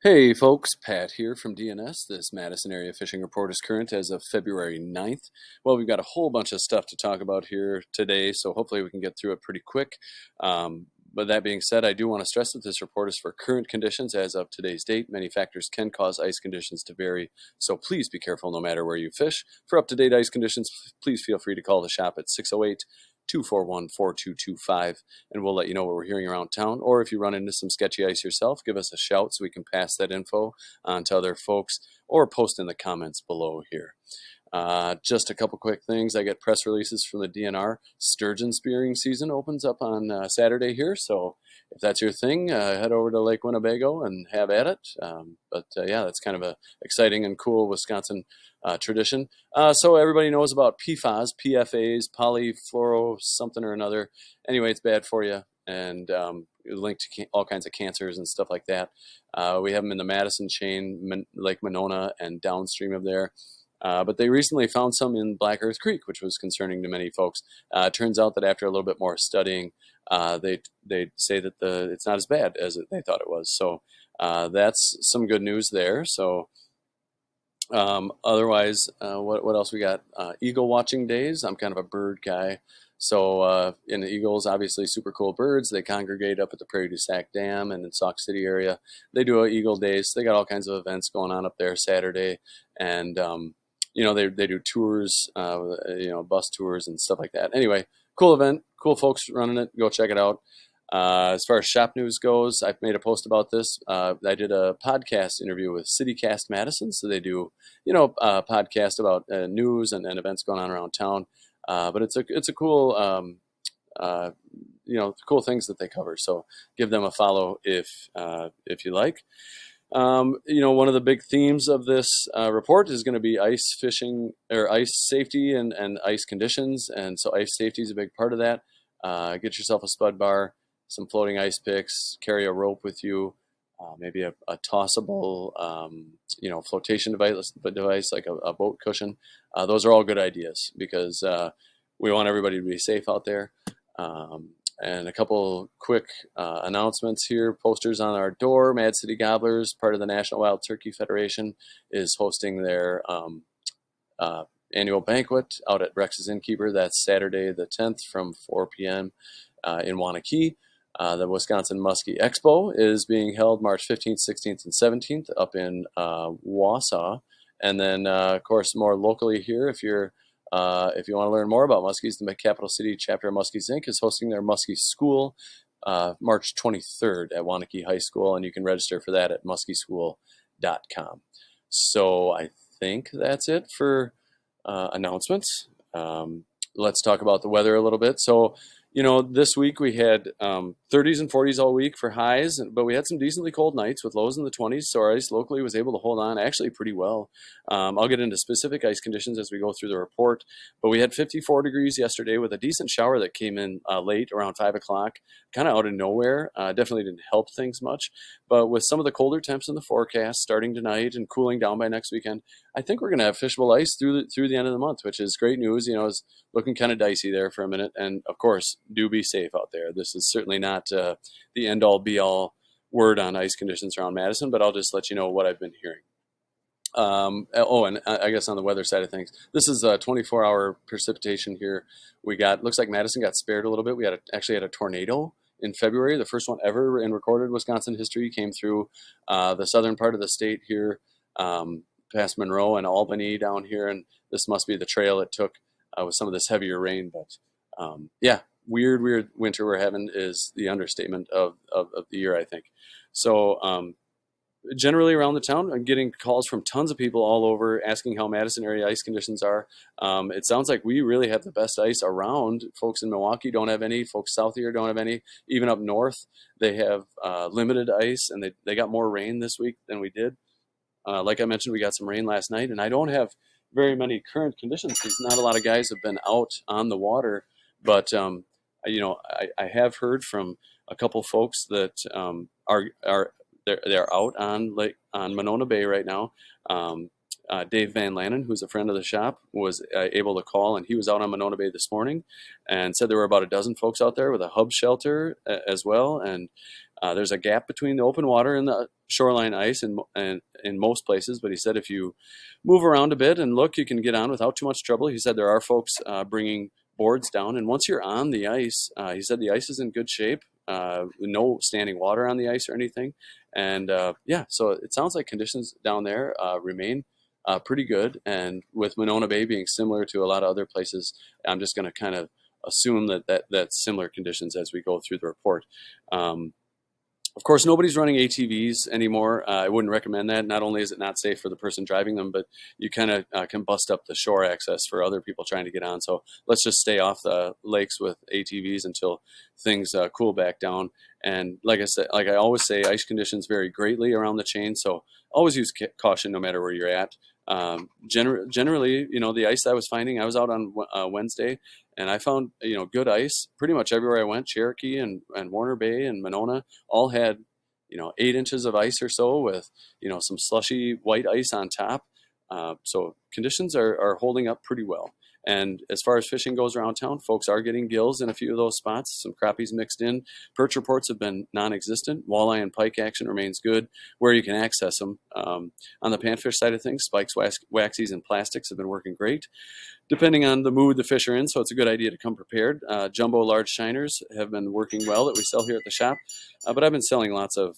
Hey folks, Pat here from DNS. This Madison area fishing report is current as of February 9th. Well, we've got a whole bunch of stuff to talk about here today, so hopefully we can get through it pretty quick. But that being said, I do want to stress that this report is for current conditions as of today's date. Many factors can cause ice conditions to vary, so please be careful no matter where you fish. For up-to-date ice conditions, please feel free to call the shop at 608-241-4225, and we'll let you know what we're hearing around town. Or if you run into some sketchy ice yourself, give us a shout so we can pass that info on to other folks, or post in the comments below here. Just a couple quick things. I get press releases from the DNR. Sturgeon spearing season opens up on Saturday here, so if that's your thing, head over to Lake Winnebago and have at it. Yeah, that's kind of a exciting and cool Wisconsin tradition. So everybody knows about PFAS, PFAs, polyfluoro something or another. Anyway, it's bad for you and linked to all kinds of cancers and stuff like that. We have them in the Madison chain, Lake Monona, and downstream of there. But they recently found some in Black Earth Creek, which was concerning to many folks. It turns out that after a little bit more studying, they say that it's not as bad as they thought it was. So that's some good news there. So otherwise, what else we got? Eagle watching days. I'm kind of a bird guy. So in the eagles, obviously super cool birds. They congregate up at the Prairie du Sac Dam and in Sauk City area. They do a eagle days. They got all kinds of events going on up there Saturday, and they do tours, bus tours and stuff like that. Anyway, cool event, cool folks running it. Go check it out. As far as shop news goes, I've made a post about this. I did a podcast interview with CityCast Madison, so they do, a podcast about news and events going on around town. But it's a cool, cool things that they cover. So give them a follow if you like. One of the big themes of this report is going to be ice fishing or ice safety and ice conditions. And so ice safety is a big part of that. Get yourself a spud bar, some floating ice picks, carry a rope with you, maybe a tossable, flotation device like a boat cushion. Those are all good ideas because we want everybody to be safe out there. And a couple quick announcements here. Posters on our door. Mad City Gobblers, part of the National Wild Turkey Federation, is hosting their annual banquet out at Rex's Innkeeper. That's Saturday the 10th from 4 p.m. In Wanakee. The Wisconsin Muskie Expo is being held March 15th, 16th, and 17th up in Wausau. And then, of course, more locally here, if you want to learn more about muskies, the Capital City chapter of Muskies Inc. is hosting their Muskie School March 23rd at Wanakee High School, and you can register for that at muskieschool.com. So I think that's it for announcements. Let's talk about the weather a little bit. So, this week we had 30s and 40s all week for highs, but we had some decently cold nights with lows in the 20s. So our ice locally was able to hold on actually pretty well. I'll get into specific ice conditions as we go through the report, but we had 54 degrees yesterday with a decent shower that came in late around 5 o'clock, kind of out of nowhere. Definitely didn't help things much, but with some of the colder temps in the forecast starting tonight and cooling down by next weekend, I think we're going to have fishable ice through the end of the month, which is great news. It's looking kind of dicey there for a minute. And of course, do be safe out there. This is certainly not the end all be all word on ice conditions around Madison, but I'll just let you know what I've been hearing. And I guess on the weather side of things, this is a 24-hour precipitation here. Looks like Madison got spared a little bit. We actually had a tornado in February. The first one ever in recorded Wisconsin history came through the southern part of the state here, past Monroe and Albany down here. And this must be the trail it took with some of this heavier rain. But weird winter we're having is the understatement of the year, I think. So generally around the town, I'm getting calls from tons of people all over asking how Madison area ice conditions are. It sounds like we really have the best ice around. Folks in Milwaukee don't have any. Folks south here don't have any. Even up north, they have limited ice, and they got more rain this week than we did. Like I mentioned, we got some rain last night, and I don't have very many current conditions because not a lot of guys have been out on the water. But I have heard from a couple folks that they're out on Monona Bay right now. Dave Van Lannen, who's a friend of the shop, was able to call, and he was out on Monona Bay this morning and said there were about a dozen folks out there with a hub shelter as well. And there's a gap between the open water and shoreline ice in most places, but he said if you move around a bit and look, you can get on without too much trouble. He said there are folks bringing boards down, and once you're on the ice, he said the ice is in good shape. No standing water on the ice or anything, and yeah, so it sounds like conditions down there remain pretty good. And with Monona Bay being similar to a lot of other places, I'm just going to kind of assume that's similar conditions as we go through the report. Of course, nobody's running ATVs anymore. I wouldn't recommend that. Not only is it not safe for the person driving them, but you kind of can bust up the shore access for other people trying to get on. So let's just stay off the lakes with ATVs until things cool back down. And like I said, like I always say, ice conditions vary greatly around the chain. So always use caution no matter where you're at. Generally, the ice I was finding, I was out on Wednesday, and I found good ice pretty much everywhere I went. Cherokee and Warner Bay and Monona all had 8 inches of ice or so with some slushy white ice on top. So conditions are holding up pretty well. And as far as fishing goes around town, folks are getting gills in a few of those spots. Some crappies mixed in. Perch reports have been non-existent. Walleye and pike action remains good where you can access them. On the panfish side of things, spikes, waxies, and plastics have been working great, depending on the mood the fish are in. So it's a good idea to come prepared. Jumbo large shiners have been working well that we sell here at the shop, but I've been selling lots of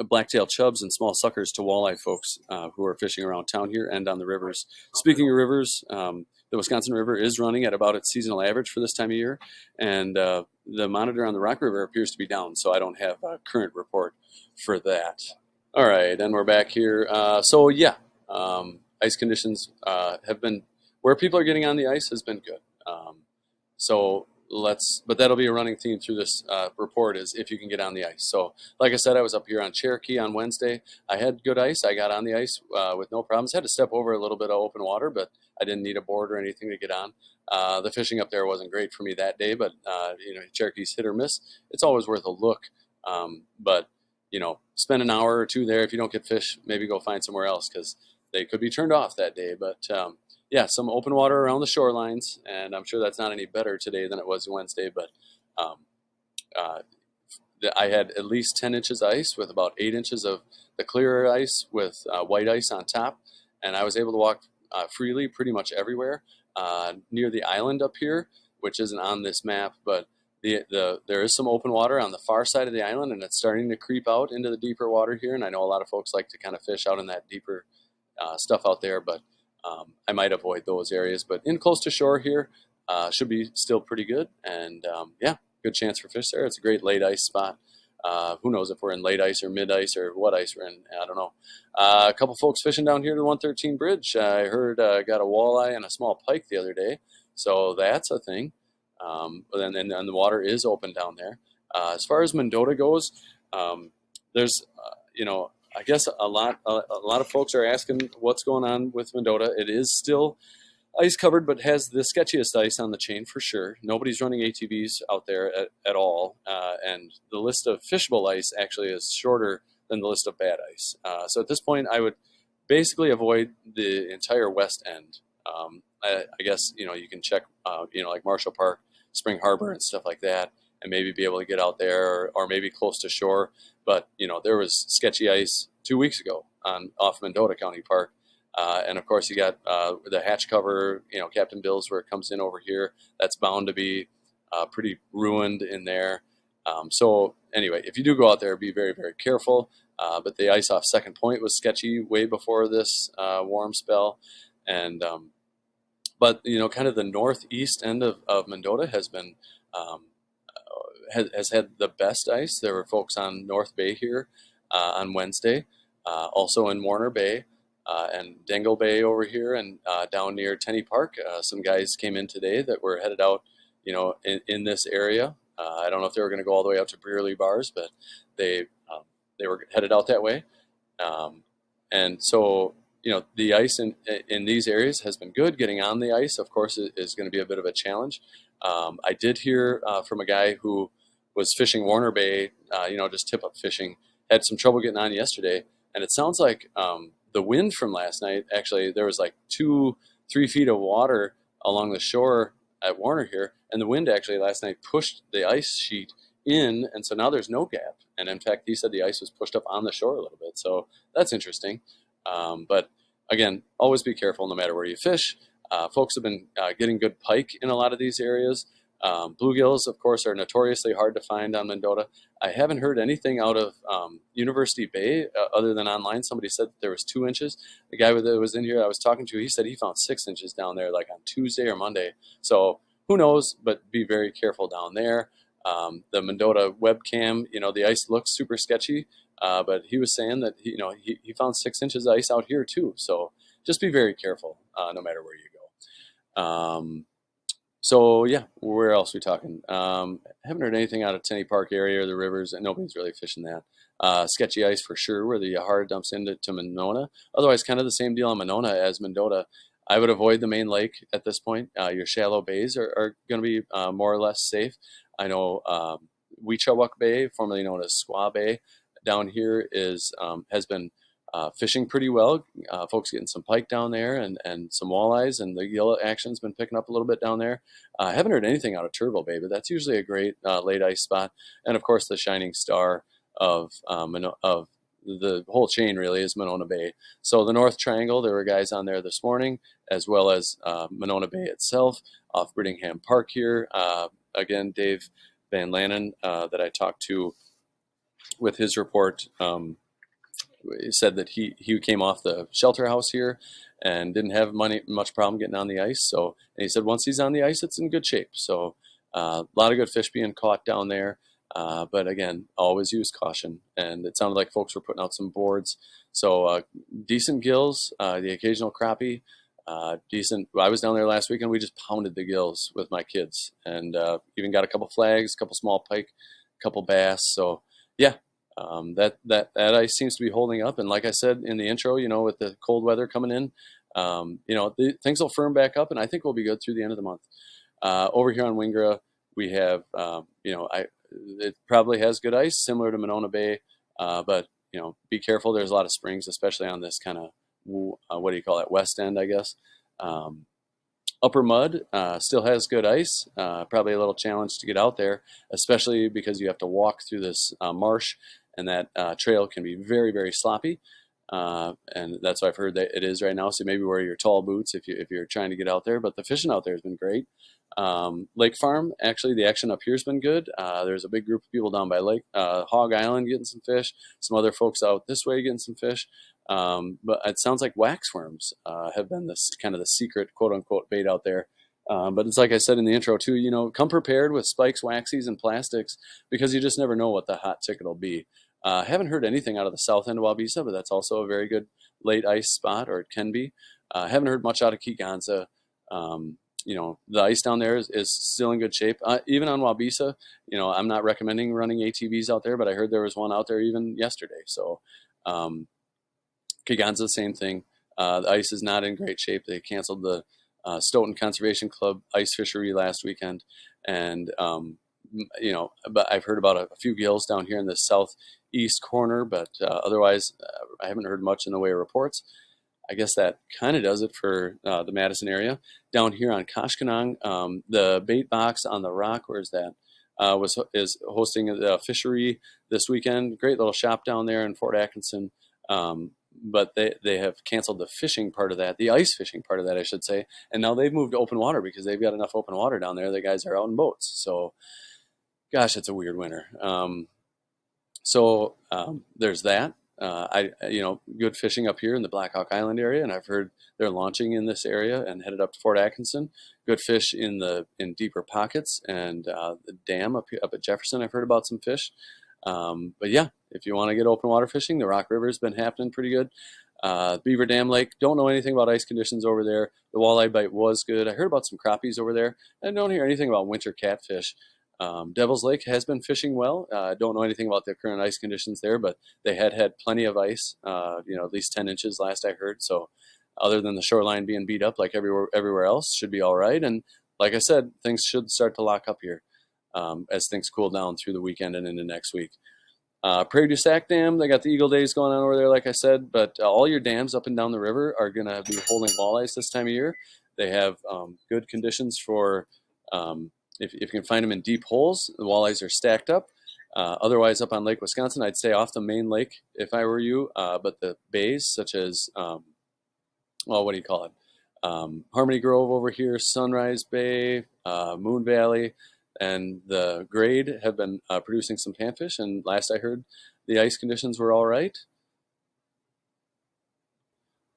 blacktail chubs and small suckers to walleye folks who are fishing around town here and on the rivers. Speaking of rivers, the Wisconsin River is running at about its seasonal average for this time of year, and the monitor on the Rock River appears to be down, so I don't have a current report for that. All right, and we're back here. So yeah, ice conditions have been, where people are getting on the ice has been good. So but that'll be a running theme through this report is if you can get on the ice. So like I said, I was up here on Cherokee on Wednesday. I had good ice. I got on the ice with no problems. Had to step over a little bit of open water, but I didn't need a board or anything to get on. The fishing up there wasn't great for me that day, but Cherokee's hit or miss. It's always worth a look. But spend an hour or two there. If you don't get fish, maybe go find somewhere else because they could be turned off that day. But yeah, some open water around the shorelines, and I'm sure that's not any better today than it was Wednesday, but um, uh, I had at least 10 inches ice with about 8 inches of the clearer ice with white ice on top, and I was able to walk freely pretty much everywhere near the island up here, which isn't on this map, but there is some open water on the far side of the island, and it's starting to creep out into the deeper water here, and I know a lot of folks like to kind of fish out in that deeper stuff out there, but I might avoid those areas, but in close to shore here should be still pretty good. And yeah, good chance for fish there. It's a great late ice spot. Who knows if we're in late ice or mid ice or what ice we're in? I don't know. A couple folks fishing down here to the 113 bridge. I heard got a walleye and a small pike the other day, so that's a thing. And the water is open down there. As far as Mendota goes, there's I guess a lot of folks are asking what's going on with Mendota. It is still ice covered, but has the sketchiest ice on the chain for sure. Nobody's running ATVs out there at all, and the list of fishable ice actually is shorter than the list of bad ice. So at this point, I would basically avoid the entire west end. I guess you can check like Marshall Park, Spring Harbor, and stuff like that, and maybe be able to get out there or maybe close to shore. But there was sketchy ice 2 weeks ago off Mendota County Park, and of course you got the hatch cover, Captain Bill's where it comes in over here. That's bound to be pretty ruined in there. So anyway, if you do go out there, be very, very careful. But the ice off Second Point was sketchy way before this warm spell, and but kind of the northeast end of Mendota has been has had the best ice. There were folks on North Bay here on Wednesday, also in Warner Bay and Dangle Bay over here, and down near Tenney Park. Some guys came in today that were headed out, in this area. I don't know if they were going to go all the way out to Brearley Bars, but they were headed out that way. And so, the ice in these areas has been good. Getting on the ice, of course, is going to be a bit of a challenge. I did hear from a guy who was fishing Warner Bay, just tip-up fishing, had some trouble getting on yesterday. And it sounds like the wind from last night, actually, there was like 2-3 feet of water along the shore at Warner here. And the wind actually last night pushed the ice sheet in. And so now there's no gap. And in fact, he said the ice was pushed up on the shore a little bit. So that's interesting. But again, always be careful no matter where you fish. Folks have been getting good pike in a lot of these areas. Bluegills, of course, are notoriously hard to find on Mendota. I haven't heard anything out of University Bay other than online. Somebody said that there was 2 inches. The guy that was in here I was talking to, he said he found 6 inches down there, like on Tuesday or Monday. So who knows? But be very careful down there. The Mendota webcam, the ice looks super sketchy, but he was saying that he found 6 inches of ice out here too. So just be very careful no matter where you go. So yeah, where else are we talking? Haven't heard anything out of Tenney Park area or the rivers, and nobody's really fishing that. Sketchy ice for sure, where the Yahar dumps into Monona. Otherwise, kind of the same deal on Monona as Mendota. I would avoid the main lake at this point. Your shallow bays are going to be more or less safe. I know Weechawuk Bay, formerly known as Squaw Bay, down here has been fishing pretty well. Folks getting some pike down there and some walleyes, and the gill action's been picking up a little bit down there. I haven't heard anything out of Turtle Bay, but that's usually a great late ice spot. And of course, the shining star of the whole chain really is Monona Bay. So the North Triangle, there were guys on there this morning, as well as Monona Bay itself off Brittingham Park here. Again, Dave Van Lannen that I talked to with his report. He said that he came off the shelter house here and didn't have much problem getting on the ice. So, and he said once he's on the ice, it's in good shape. So a lot of good fish being caught down there. But again, always use caution. And it sounded like folks were putting out some boards. So decent gills, the occasional crappie, decent. I was down there last weekend. We just pounded the gills with my kids, and even got a couple flags, a couple small pike, a couple bass. So yeah, that ice seems to be holding up. And like I said in the intro, with the cold weather coming in, things will firm back up, and I think we'll be good through the end of the month. Over here on Wingra, we have, it probably has good ice, similar to Monona Bay, but be careful. There's a lot of springs, especially on this kind of what do you call it, west end, I guess. Upper Mud still has good ice. Probably a little challenge to get out there, especially because you have to walk through this marsh, and that trail can be very, very sloppy. And that's what I've heard that it is right now. So maybe wear your tall boots if you're trying to get out there. But the fishing out there has been great. Lake Farm, actually, the action up here has been good. There's a big group of people down by Hog Island getting some fish. Some other folks out this way getting some fish. But it sounds like waxworms have been this kind of the secret quote unquote bait out there. But it's like I said in the intro too, come prepared with spikes, waxies, and plastics, because you just never know what the hot ticket will be. Haven't heard anything out of the south end of Wabisa, but that's also a very good late ice spot, or it can be. Haven't heard much out of Keeganza. The ice down there is still in good shape. Even on Wabisa, I'm not recommending running ATVs out there, but I heard there was one out there even yesterday. So Keeganza, same thing. The ice is not in great shape. They canceled the Stoughton Conservation Club ice fishery last weekend. And, but I've heard about a few gills down here in the southeast corner, but otherwise I haven't heard much in the way of reports. I guess that kind of does it for the Madison area. Down here on Koshkonong, the bait box on the rock, where's that? Is hosting a fishery this weekend. Great little shop down there in Fort Atkinson. But they have canceled the fishing part of that, the ice fishing part of that, I should say. And now they've moved to open water because they've got enough open water down there. The guys are out in boats. So, gosh, it's a weird winter. There's that. Good fishing up here in the Black Hawk Island area, and I've heard they're launching in this area and headed up to Fort Atkinson. Good fish in deeper pockets, and the dam up at Jefferson. I've heard about some fish. But yeah, if you want to get open water fishing, the Rock River's been happening pretty good. Beaver Dam Lake, don't know anything about ice conditions over there. The walleye bite was good. I heard about some crappies over there. I don't hear anything about winter catfish. Devil's Lake has been fishing well. Don't know anything about the current ice conditions there, but they had plenty of ice, at least 10 inches last I heard. So other than the shoreline being beat up like everywhere else, should be all right. And like I said, things should start to lock up here as things cool down through the weekend and into next week. Prairie du Sac Dam, they got the Eagle Days going on over there, like I said, but all your dams up and down the river are going to be holding walleyes this time of year. They have good conditions for if you can find them in deep holes. The walleyes are stacked up. Otherwise, up on Lake Wisconsin, I'd stay off the main lake if I were you. But the bays, such as, well, what do you call it? Harmony Grove over here, Sunrise Bay, Moon Valley, and the Grade have been producing some panfish. And last I heard, the ice conditions were all right.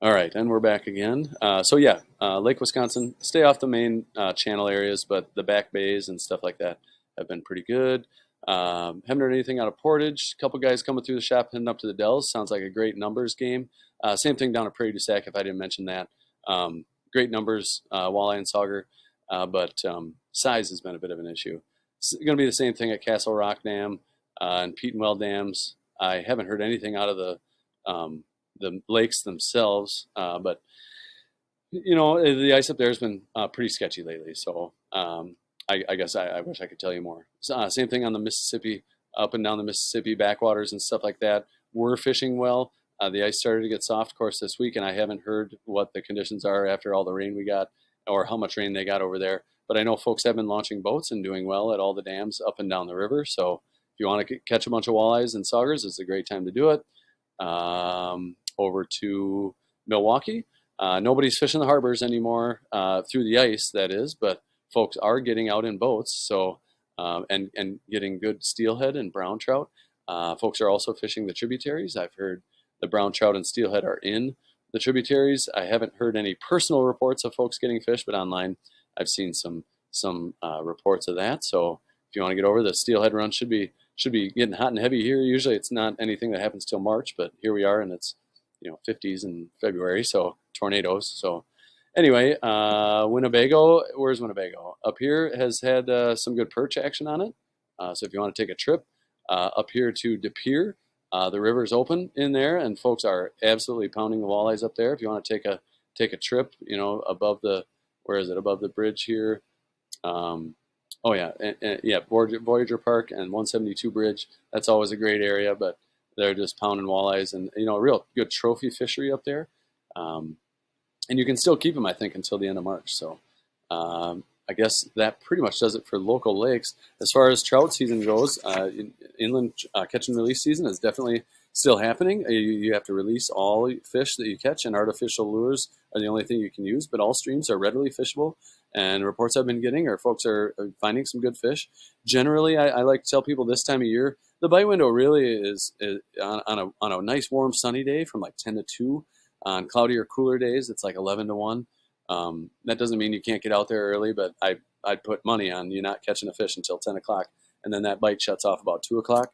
All right, and we're back again. So yeah, Lake Wisconsin, stay off the main channel areas, but the back bays and stuff like that have been pretty good. Haven't heard anything out of Portage. A couple guys coming through the shop heading up to the Dells. Sounds like a great numbers game. Same thing down at Prairie du Sac, if I didn't mention that. Great numbers, walleye and sauger, but size has been a bit of an issue. It's going to be the same thing at Castle Rock Dam and Petenwell dams. I haven't heard anything out of the lakes themselves, but the ice up there has been pretty sketchy lately. So I guess I wish I could tell you more. Same thing on the Mississippi, up and down the Mississippi backwaters and stuff like that. We're fishing well. The ice started to get soft, of course, this week, and I haven't heard what the conditions are after all the rain we got or how much rain they got over there. But I know folks have been launching boats and doing well at all the dams up and down the river. So if you want to catch a bunch of walleyes and saugers, it's a great time to do it. Over to Milwaukee. Nobody's fishing the harbors anymore through the ice, that is, but folks are getting out in boats. So and getting good steelhead and brown trout. Folks are also fishing the tributaries. I've heard the brown trout and steelhead are in the tributaries. I haven't heard any personal reports of folks getting fish, but online I've seen some reports of that. So if you want to get over, the steelhead run should be getting hot and heavy here. Usually it's not anything that happens till March, but here we are, and it's 50s in February, so tornadoes. So anyway, Winnebago, where's Winnebago? Up here has had some good perch action on it. So if you want to take a trip up here to De Pere, the river's open in there, and folks are absolutely pounding the walleyes up there. If you want to take a trip, above above the bridge here? Oh yeah, yeah, Voyager Park and 172 Bridge. That's always a great area, but they're just pounding walleyes and a real good trophy fishery up there. And you can still keep them, I think, until the end of March. So I guess that pretty much does it for local lakes. As far as trout season goes, inland catch and release season is definitely still happening. You have to release all fish that you catch, and artificial lures are the only thing you can use, but all streams are readily fishable. And reports I've been getting are folks are finding some good fish. Generally, I like to tell people this time of year, the bite window really is on a nice warm sunny day from like 10 to 2. On cloudier, cooler days, it's like 11 to 1. That doesn't mean you can't get out there early, but I'd put money on you not catching a fish until 10 o'clock, and then that bite shuts off about 2 o'clock.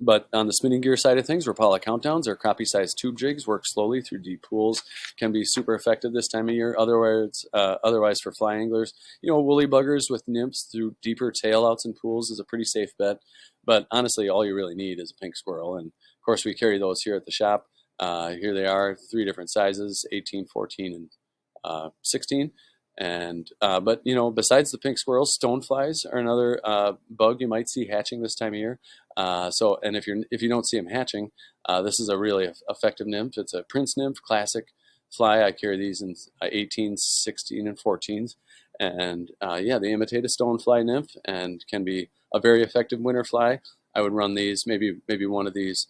But on the spinning gear side of things, Rapala countdowns or crappie-sized tube jigs work slowly through deep pools, can be super effective this time of year. Otherwise for fly anglers, woolly buggers with nymphs through deeper tail outs in pools is a pretty safe bet. But honestly, all you really need is a pink squirrel. And of course, we carry those here at the shop. Here they are, 3 different sizes, 18, 14, and 16. And but besides the pink squirrels, stoneflies are another bug you might see hatching this time of year. And if you don't see them hatching, this is a really effective nymph. It's a prince nymph, classic fly. I carry these in 18, 16, and 14s. And yeah, they imitate a stonefly nymph and can be a very effective winter fly. I would run these, maybe one of these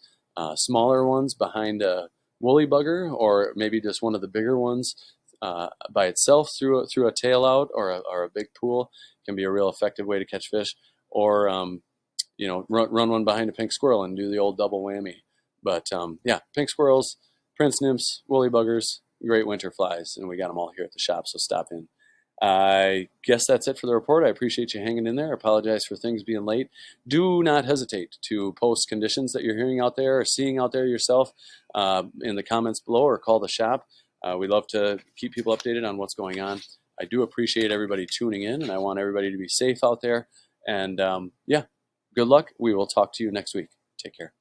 smaller ones behind a woolly bugger, or maybe just one of the bigger ones by itself through a tail out or a big pool. Can be a real effective way to catch fish. Or run one behind a pink squirrel and do the old double whammy. But yeah, pink squirrels, prince nymphs, woolly buggers, great winter flies, and we got them all here at the shop, so stop in. I guess that's it for the report. I appreciate you hanging in there. I apologize for things being late. Do not hesitate to post conditions that you're hearing out there or seeing out there yourself in the comments below, or call the shop. We love to keep people updated on what's going on. I do appreciate everybody tuning in, and I want everybody to be safe out there. And yeah, good luck. We will talk to you next week. Take care.